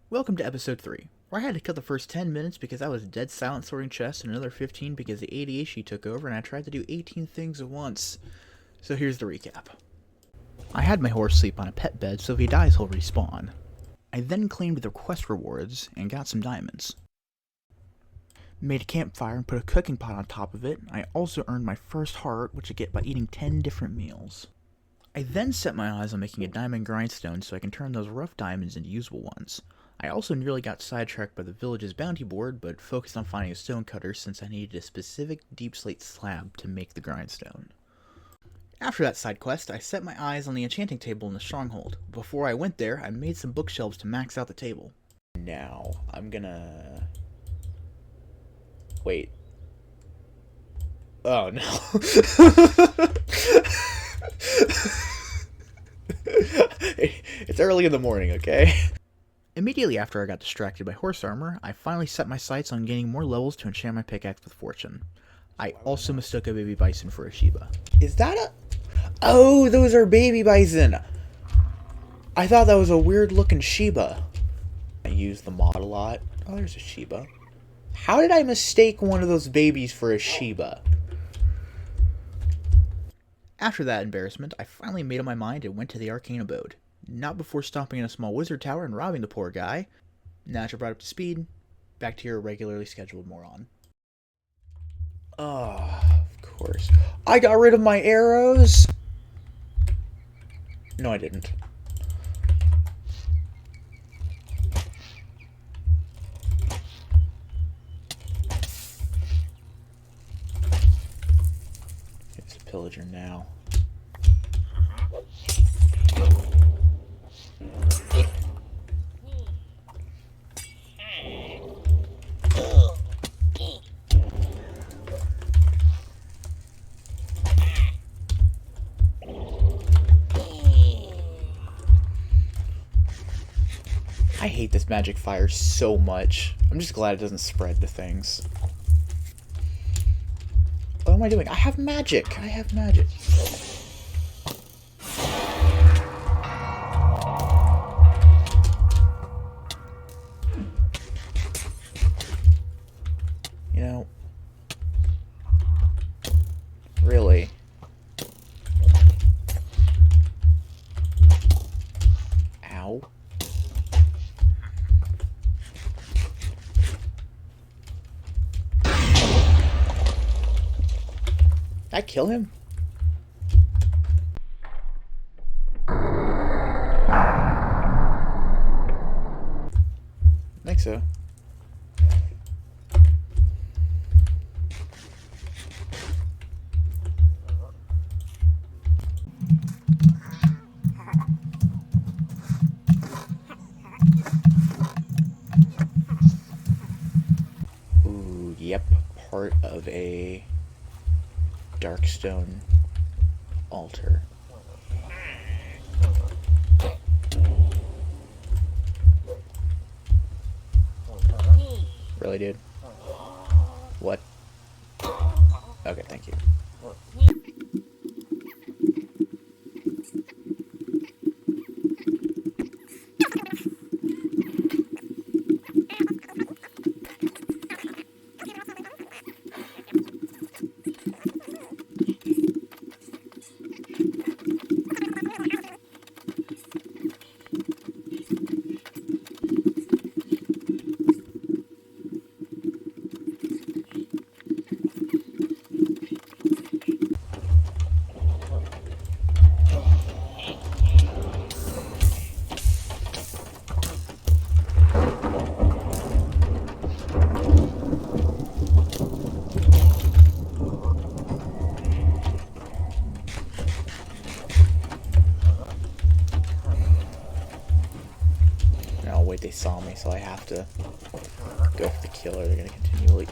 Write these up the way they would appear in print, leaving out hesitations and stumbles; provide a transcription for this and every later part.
Welcome to episode 3, where I had to cut the first 10 minutes because I was dead silent sorting chests and another 15 because the ADHD took over and I tried to do 18 things at once. So here's the recap. I had my horse sleep on a pet bed so if he dies he'll respawn. I then claimed the quest rewards and got some diamonds. Made a campfire and put a cooking pot on top of it. I also earned my first heart, which I get by eating 10 different meals. I then set my eyes on making a diamond grindstone so I can turn those rough diamonds into usable ones. I also nearly got sidetracked by the village's bounty board, but focused on finding a stonecutter since I needed a specific deep slate slab to make the grindstone. After that side quest, I set my eyes on the enchanting table in the stronghold. Before I went there, I made some bookshelves to max out the table. Now, I'm gonna... Wait. Oh no. It's early in the morning, okay? Immediately after I got distracted by horse armor, I finally set my sights on gaining more levels to enchant my pickaxe with fortune. I also mistook a baby bison for a Shiba. Is that a... Oh, those are baby bison! I thought that was a weird looking Shiba. I use the mod a lot. Oh, there's a Shiba. How did I mistake one of those babies for a Shiba? After that embarrassment, I finally made up my mind and went to the arcane abode. Not before stomping in a small wizard tower and robbing the poor guy. Now that you're brought up to speed, back to your regularly scheduled moron. Of course. I got rid of my arrows! No, I didn't. It's a pillager now. I hate this magic fire so much. I'm just glad it doesn't spread to things. What am I doing? I have magic! I have magic. You know... Really? Ow. Did I kill him? I think so. Ooh, yep. Part of a Darkstone altar. Really, dude? What? Okay, thank you. Oh wait, they saw me, so I have to go for the killer. They're gonna continually...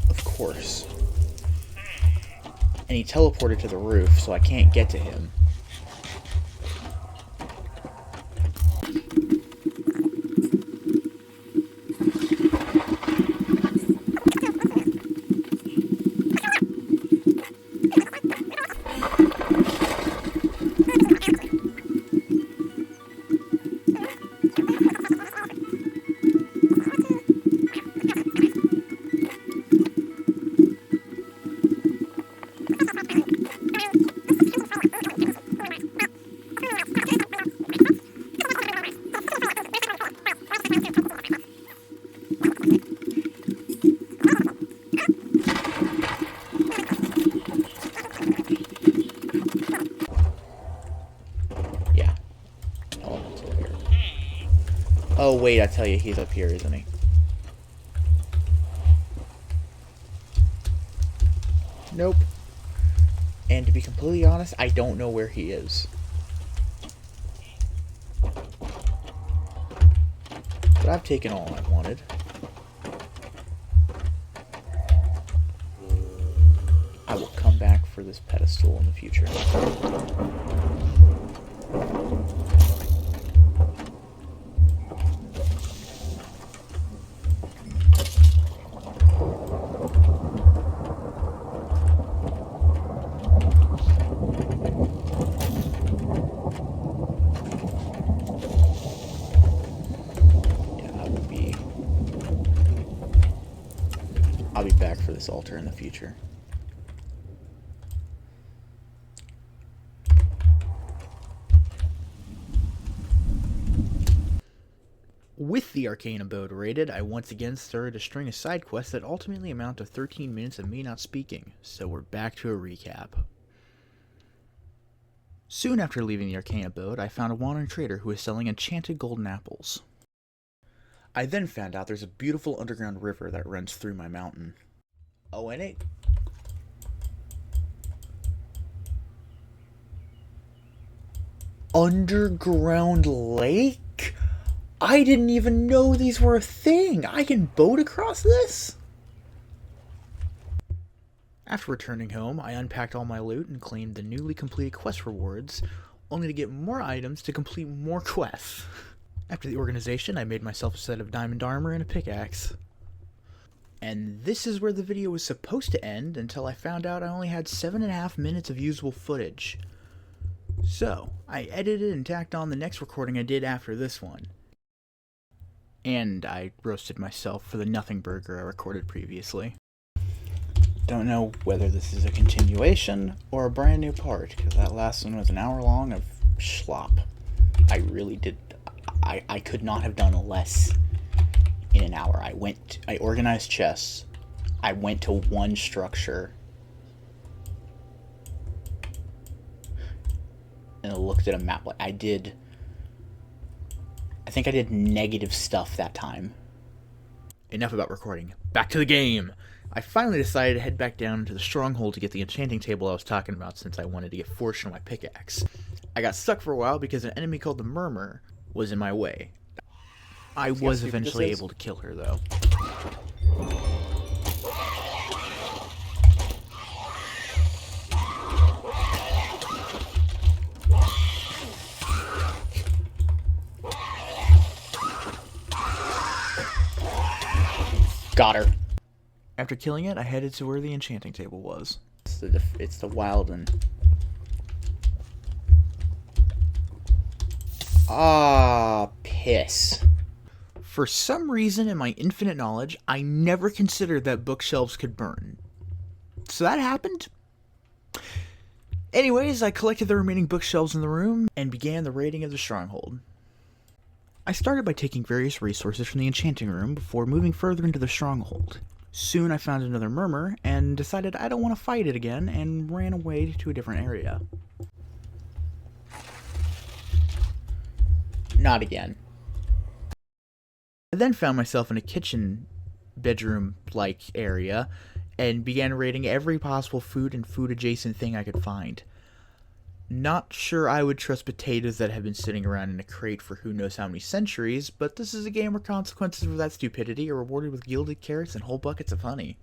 Of course. And he teleported to the roof, so I can't get to him. wait, I tell you, he's up here, isn't he? Nope. And to be completely honest, I don't know where he is. But I've taken all I wanted. I will come back for this pedestal in the future. I'll be back for this altar in the future. With the Arcane Abode raided, I once again started a string of side quests that ultimately amount to 13 minutes of me not speaking, so we're back to a recap. Soon after leaving the Arcane Abode, I found a wandering trader who was selling enchanted golden apples. I then found out there's a beautiful underground river that runs through my mountain. Oh, and it... Underground lake? I didn't even know these were a thing! I can boat across this? After returning home, I unpacked all my loot and claimed the newly completed quest rewards, only to get more items to complete more quests. After the organization, I made myself a set of diamond armor and a pickaxe. And this is where the video was supposed to end until I found out I only had 7.5 minutes of usable footage. So, I edited and tacked on the next recording I did after this one. And I roasted myself for the nothing burger I recorded previously. Don't know whether this is a continuation or a brand new part, because that last one was an hour long of schlop. I really did... I could not have done less in an hour. I organized chests. I went to one structure. And I looked at a map. I think I did negative stuff that time. Enough about recording. Back to the game! I finally decided to head back down into the stronghold to get the enchanting table I was talking about, since I wanted to get fortune on my pickaxe. I got stuck for a while because an enemy called the Murmur was in my way. I was eventually able to kill her, though. Got her. After killing it, I headed to where the enchanting table was. It's the wild and... Ah, piss. For some reason, in my infinite knowledge, I never considered that bookshelves could burn. So that happened. Anyways, I collected the remaining bookshelves in the room and began the raiding of the stronghold. I started by taking various resources from the enchanting room before moving further into the stronghold. Soon I found another Murmur and decided I don't want to fight it again and ran away to a different area. Not again. I then found myself in a kitchen bedroom-like area and began raiding every possible food and food-adjacent thing I could find. Not sure I would trust potatoes that have been sitting around in a crate for who knows how many centuries, but this is a game where consequences for that stupidity are rewarded with gilded carrots and whole buckets of honey.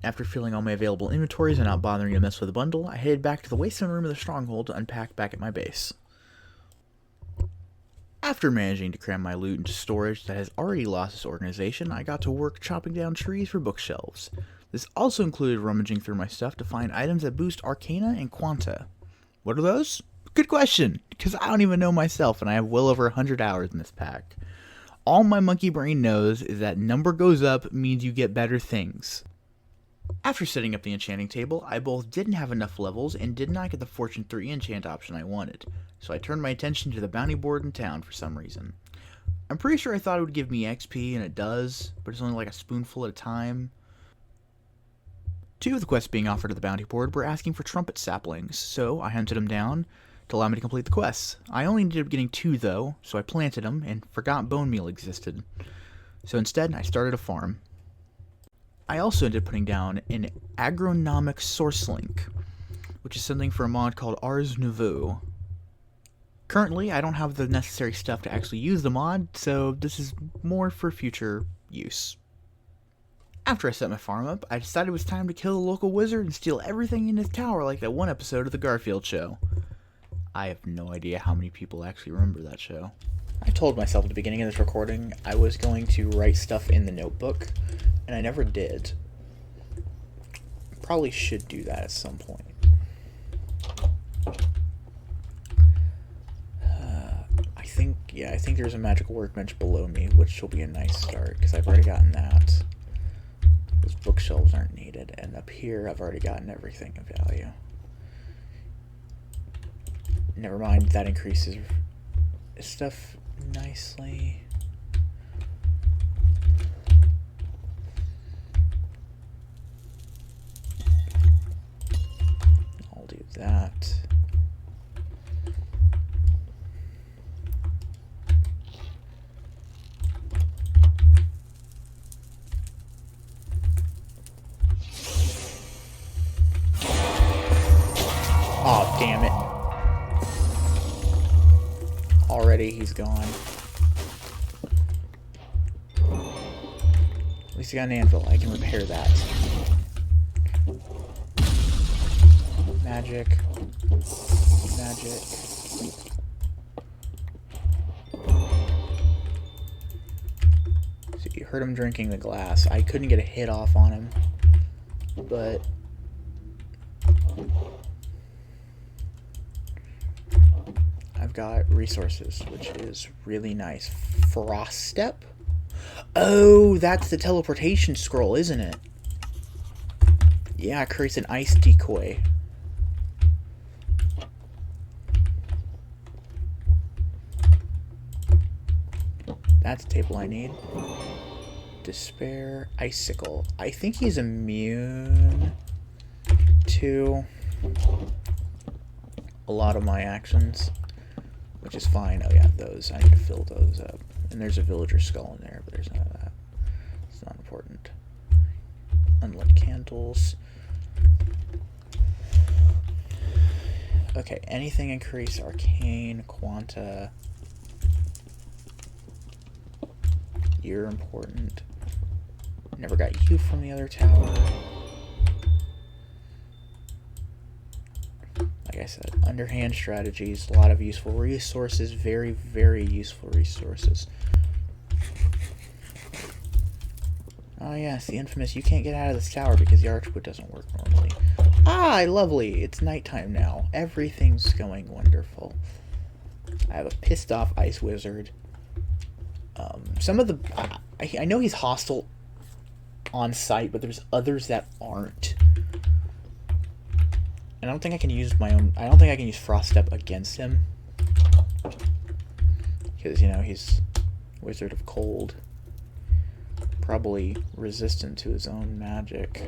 After filling all my available inventories and not bothering to mess with the bundle, I headed back to the wasteland room of the stronghold to unpack back at my base. After managing to cram my loot into storage that has already lost its organization, I got to work chopping down trees for bookshelves. This also included rummaging through my stuff to find items that boost Arcana and Quanta. What are those? Good question, because I don't even know myself and I have well over 100 hours in this pack. All my monkey brain knows is that number goes up means you get better things. After setting up the enchanting table, I both didn't have enough levels and did not get the Fortune 3 enchant option I wanted, so I turned my attention to the bounty board in town for some reason. I'm pretty sure I thought it would give me XP, and it does, but it's only like a spoonful at a time. Two of the quests being offered at the bounty board were asking for trumpet saplings, so I hunted them down, to allow me to complete the quests. I only ended up getting 2 though, so I planted them and forgot bone meal existed. So instead, I started a farm. I also ended up putting down an agronomic source link, which is something for a mod called Ars Nouveau. Currently, I don't have the necessary stuff to actually use the mod, so this is more for future use. After I set my farm up, I decided it was time to kill the local wizard and steal everything in his tower like that one episode of The Garfield Show. I have no idea how many people actually remember that show. I told myself at the beginning of this recording I was going to write stuff in the notebook, and I never did. Probably should do that at some point. I think there's a magical workbench below me, which will be a nice start, because I've already gotten that. Those bookshelves aren't needed, and up here I've already gotten everything of value. Never mind, that increases stuff nicely. I'll do that. Oh, damn it. Already he's gone. At least I got an anvil. I can repair that. Magic. Magic. So you heard him drinking the glass. I couldn't get a hit off on him, but I've got resources, which is really nice. Frost Step? Oh, that's the teleportation scroll, isn't it? Yeah, it creates an ice decoy. That's a table I need. Despair, Icicle. I think he's immune to a lot of my actions, which is fine. Oh yeah, those. I need to fill those up. And there's a villager skull in there, but there's none of that. It's not important. Unlit candles. Okay, anything increase arcane, quanta. You're important. Never got you from the other tower. Like I said, underhand strategies, a lot of useful resources, very, very useful resources. Oh yes, the infamous, you can't get out of this tower because the archwood doesn't work normally. Ah, lovely, it's nighttime now. Everything's going wonderful. I have a pissed off ice wizard. Some of the... I know he's hostile on sight, but there's others that aren't. And I don't think I can use my own... I don't think I can use Frost Step against him. Because, you know, he's Wizard of Cold. Probably resistant to his own magic.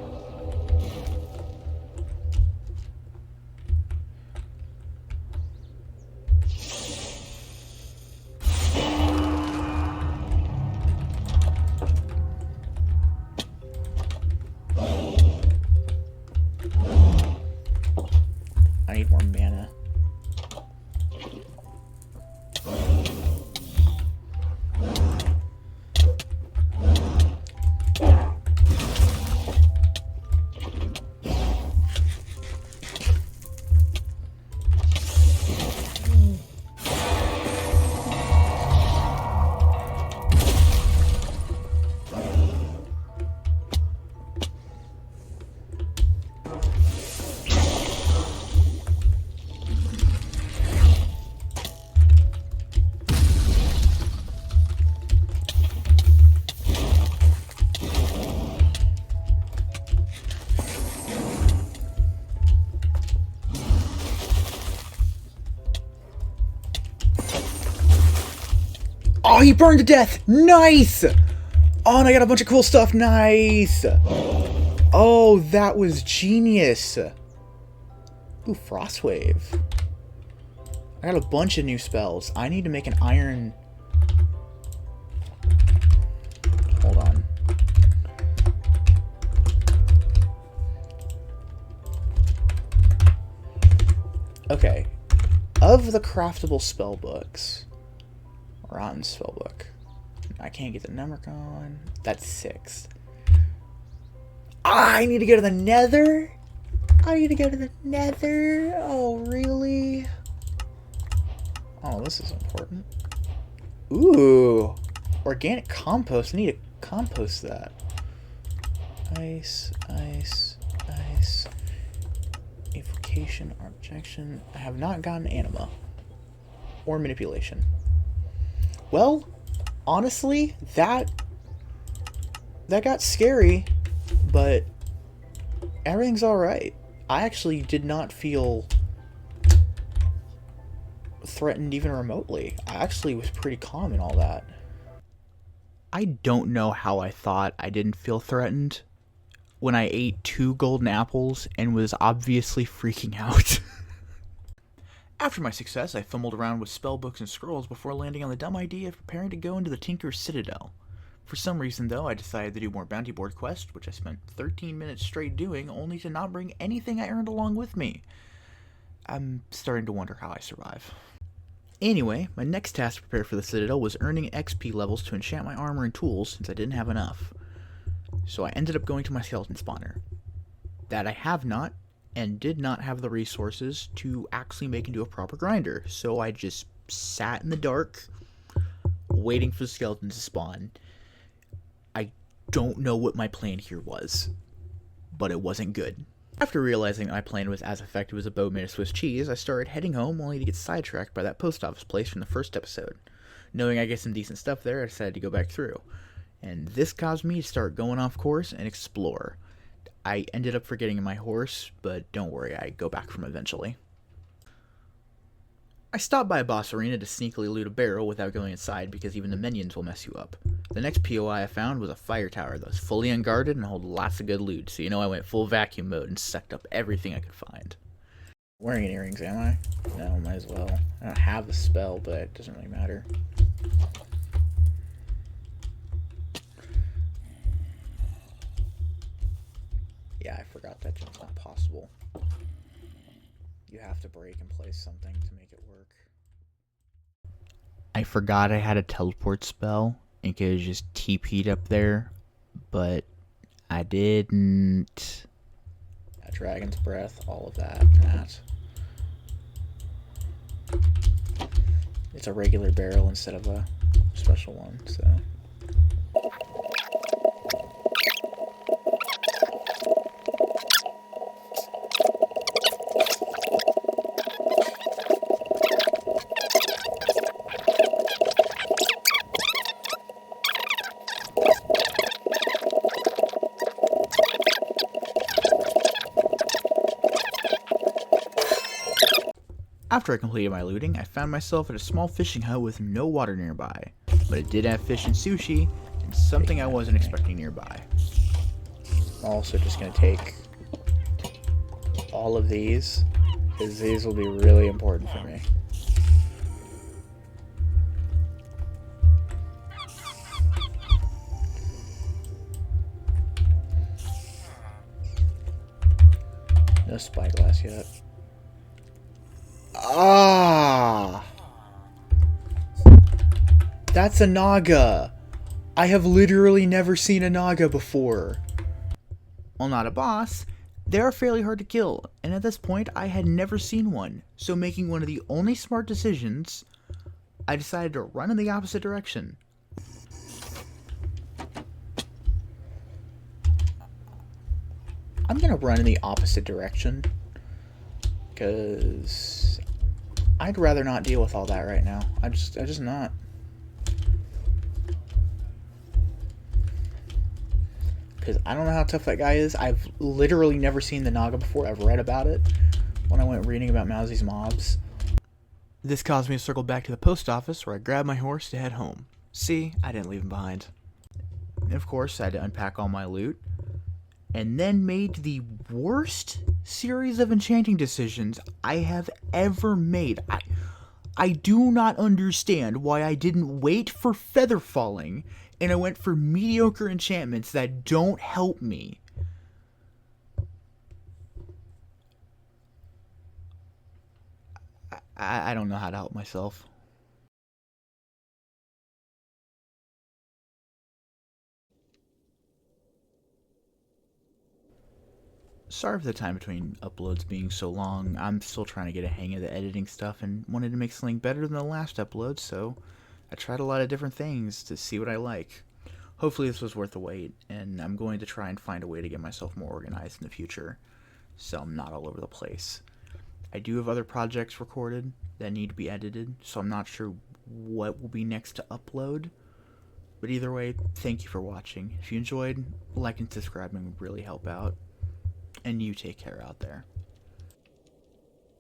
I need more mana. Oh, he burned to death! Nice! Oh, and I got a bunch of cool stuff. Nice! Oh, that was genius. Ooh, Frostwave. I got a bunch of new spells. I need to make an iron... Hold on. Okay. Of the craftable spell books... Rotten spellbook. I can't get the number going. That's 6. I need to go to the Nether? I need to go to the Nether? Oh, really? Oh, this is important. Ooh. Organic compost. I need to compost that. Ice, ice, ice. Evocation, objection. I have not gotten anima. Or manipulation. Well, honestly, that got scary, but everything's alright. I actually did not feel threatened even remotely. I actually was pretty calm in all that. I don't know how I thought I didn't feel threatened when I ate 2 golden apples and was obviously freaking out. After my success, I fumbled around with spellbooks and scrolls before landing on the dumb idea of preparing to go into the Tinker's Citadel. For some reason, though, I decided to do more bounty board quests, which I spent 13 minutes straight doing, only to not bring anything I earned along with me. I'm starting to wonder how I survive. Anyway, my next task to prepare for the Citadel was earning XP levels to enchant my armor and tools, since I didn't have enough. So I ended up going to my skeleton spawner. That I have not, and did not have the resources to actually make into a proper grinder, so I just sat in the dark, waiting for the skeleton to spawn. I don't know what my plan here was, but it wasn't good. After realizing that my plan was as effective as a bow made of Swiss cheese, I started heading home only to get sidetracked by that post office place from the first episode. Knowing I get some decent stuff there, I decided to go back through. And this caused me to start going off course and explore. I ended up forgetting my horse, but don't worry, I go back from eventually. I stopped by a boss arena to sneakily loot a barrel without going inside because even the minions will mess you up. The next POI I found was a fire tower that was fully unguarded and held lots of good loot, so I went full vacuum mode and sucked up everything I could find. Wearing any earrings, am I? No, might as well. I don't have the spell, but it doesn't really matter. Yeah, I forgot that jump's not possible. You have to break and place something to make it work. I forgot I had a teleport spell and could have just TP'd up there, but I didn't. Yeah, Dragon's Breath, all of that. It's a regular barrel instead of a special one, so... After I completed my looting, I found myself at a small fishing hut with no water nearby, but it did have fish and sushi, and something I wasn't expecting nearby. I'm also just going to take all of these, because these will be really important for me. No spyglass yet. Ah! That's a Naga! I have literally never seen a Naga before. While not a boss, they are fairly hard to kill, and at this point I had never seen one, so making one of the only smart decisions, I decided to run in the opposite direction. I'm gonna run in the opposite direction, because I'd rather not deal with all that right now. I just not. Because I don't know how tough that guy is. I've literally never seen the Naga before. I've read about it when I went reading about Mousy's mobs. This caused me to circle back to the post office where I grabbed my horse to head home. See, I didn't leave him behind. And of course, I had to unpack all my loot. And then made the worst series of enchanting decisions I have ever made. I do not understand why I didn't wait for feather falling and I went for mediocre enchantments that don't help me. I don't know how to help myself. Sorry for the time between uploads being so long. I'm still trying to get a hang of the editing stuff and wanted to make something better than the last upload, so I tried a lot of different things to see what I like. Hopefully this was worth the wait, and I'm going to try and find a way to get myself more organized in the future, so I'm not all over the place. I do have other projects recorded that need to be edited, so I'm not sure what will be next to upload. But either way, thank you for watching. If you enjoyed, like and subscribing would really help out. And you take care out there.